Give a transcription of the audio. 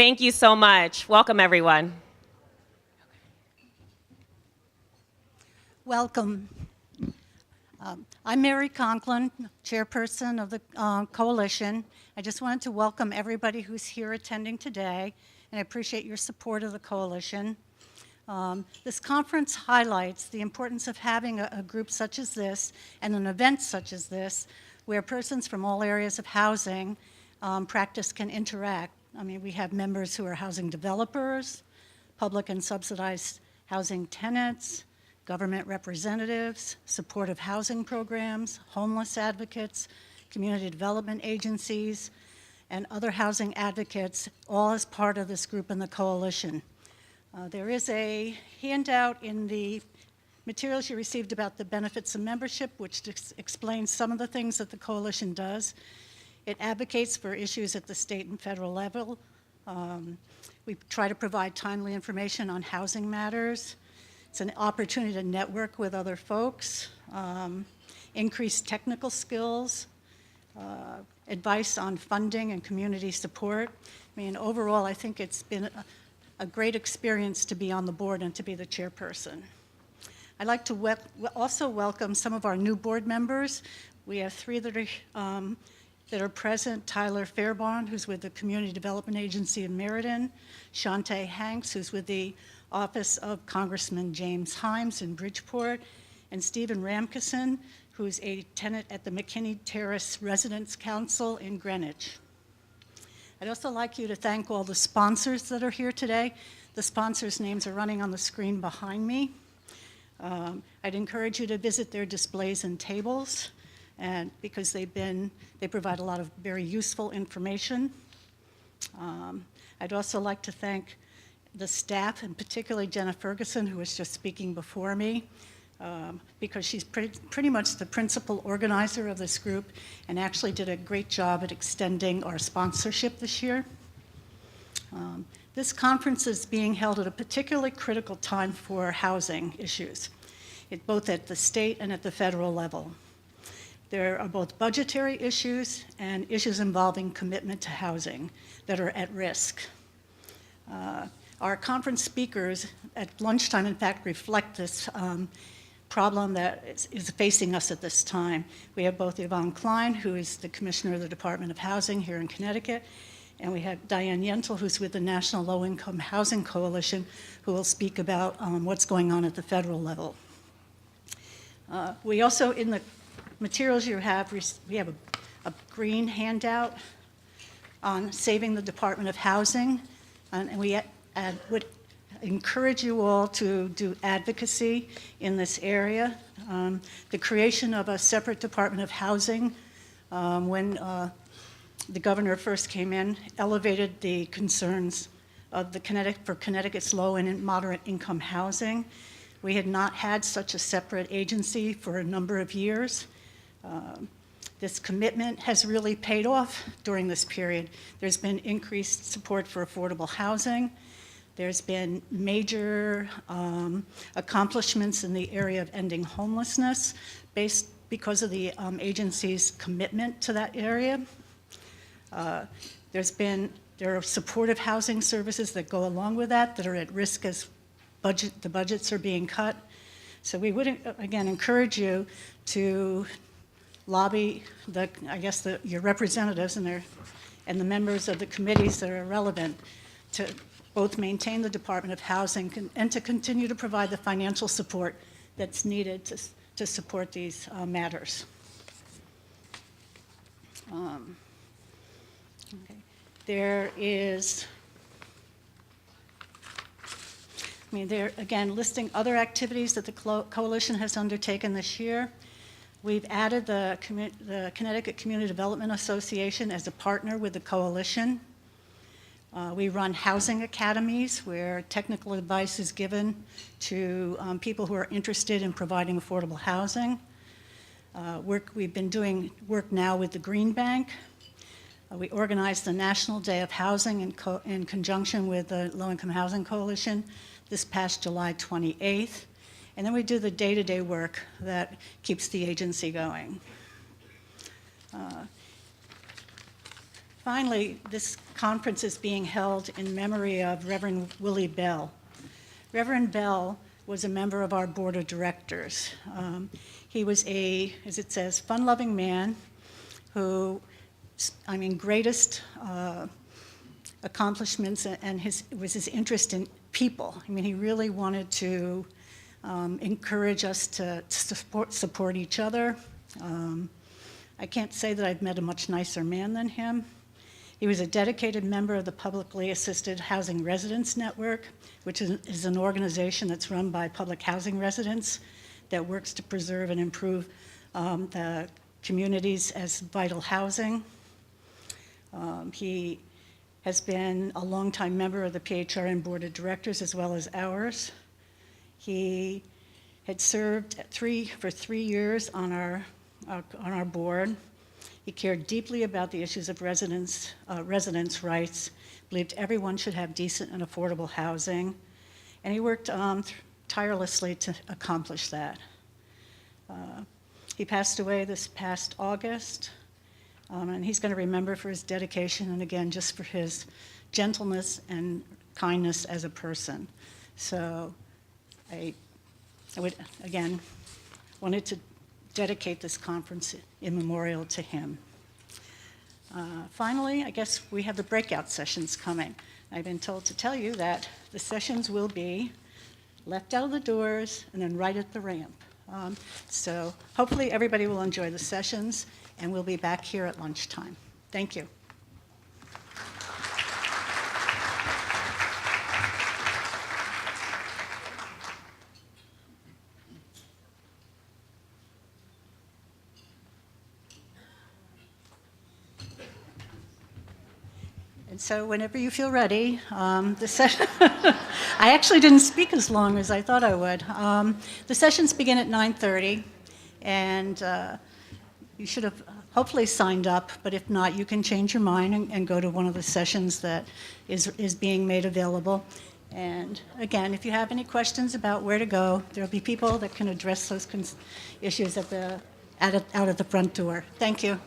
Thank you so much. Welcome, everyone. Welcome. I'm Mary Conklin, chairperson of the coalition. I just wanted to welcome everybody who's here attending today, and I appreciate your support of the coalition. This conference highlights the importance of having a group such as this and an event such as this where persons from all areas of housing practice can interact. I mean, we have members who are housing developers, public and subsidized housing tenants, government representatives, supportive housing programs, homeless advocates, community development agencies, and other housing advocates, all as part of this group in the coalition. There is a handout in the materials you received about the benefits of membership, which explains some of the things that the coalition does. It advocates for issues at the state and federal level. We try to provide timely information on housing matters. It's an opportunity to network with other folks, increase technical skills, advice on funding and community support. I mean, overall, I think it's been a great experience to be on the board and to be the chairperson. I'd like to also welcome some of our new board members. We have three that are present: Tyler Fairbairn, who's with the Community Development Agency in Meriden; Shantae Hanks, who's with the Office of Congressman James Himes in Bridgeport; and Stephen Ramkison, who's a tenant at the McKinney Terrace Residence Council in Greenwich. I'd also like you to thank all the sponsors that are here today. The sponsors' names are running on the screen behind me. I'd encourage you to visit their displays and tables, and because they provide a lot of very useful information. I'd also like to thank the staff, and particularly Jenna Ferguson, who was just speaking before me, because she's pretty much the principal organizer of this group and actually did a great job at extending our sponsorship this year. This conference is being held at a particularly critical time for housing issues, both at the state and at the federal level. There are both budgetary issues and issues involving commitment to housing that are at risk. Our conference speakers at lunchtime, in fact, reflect this problem that is facing us at this time. We have both Yvonne Klein, who is the Commissioner of the Department of Housing here in Connecticut, and we have Diane Yentl, who's with the National Low-Income Housing Coalition, who will speak about what's going on at the federal level. We also, in the materials you have, we have a green handout on saving the Department of Housing, and we would encourage you all to do advocacy in this area. The creation of a separate Department of Housing when the governor first came in elevated the concerns of for Connecticut's low and moderate income housing. We had not had such a separate agency for a number of years. This commitment has really paid off during this period. There's been increased support for affordable housing. There's been major accomplishments in the area of ending homelessness because of the agency's commitment to that area. There are supportive housing services that go along with that are at risk as the budgets are being cut. So we would, again, encourage you to lobby your representatives and the members of the committees that are relevant to both maintain the Department of Housing and to continue to provide the financial support that's needed to support these matters. There is, they're again listing other activities that the coalition has undertaken this year. We've added the Connecticut Community Development Association as a partner with the coalition. We run housing academies where technical advice is given to people who are interested in providing affordable housing. We've been doing work now with the Green Bank. We organized the National Day of Housing in conjunction with the Low-Income Housing Coalition this past July 28th. And then we do the day-to-day work that keeps the agency going. Finally, this conference is being held in memory of Reverend Willie Bell. Reverend Bell was a member of our board of directors. He was a, as it says, fun-loving man who, greatest accomplishments and was his interest in people. He really wanted to encourage us to support each other. I can't say that I've met a much nicer man than him. He was a dedicated member of the Publicly Assisted Housing Residents Network, which is an organization that's run by public housing residents that works to preserve and improve the communities as vital housing. He has been a longtime member of the PHRN Board of Directors as well as ours. He had served for 3 years on our board. He cared deeply about the issues of residents' rights, believed everyone should have decent and affordable housing, and he worked tirelessly to accomplish that. He passed away this past August, and he's going to remember for his dedication and again just for his gentleness and kindness as a person. So I would again wanted to dedicate this conference in memorial to him. Finally, I guess we have the breakout sessions coming. I've been told to tell you that the sessions will be left out of the doors and then right at the ramp. So hopefully everybody will enjoy the sessions, and we'll be back here at lunchtime. Thank you. And so whenever you feel ready, the session, I actually didn't speak as long as I thought I would. The sessions begin at 9:30, and you should have hopefully signed up, but if not, you can change your mind and go to one of the sessions that is being made available. And again, if you have any questions about where to go, there'll be people that can address those issues out at the front door. Thank you.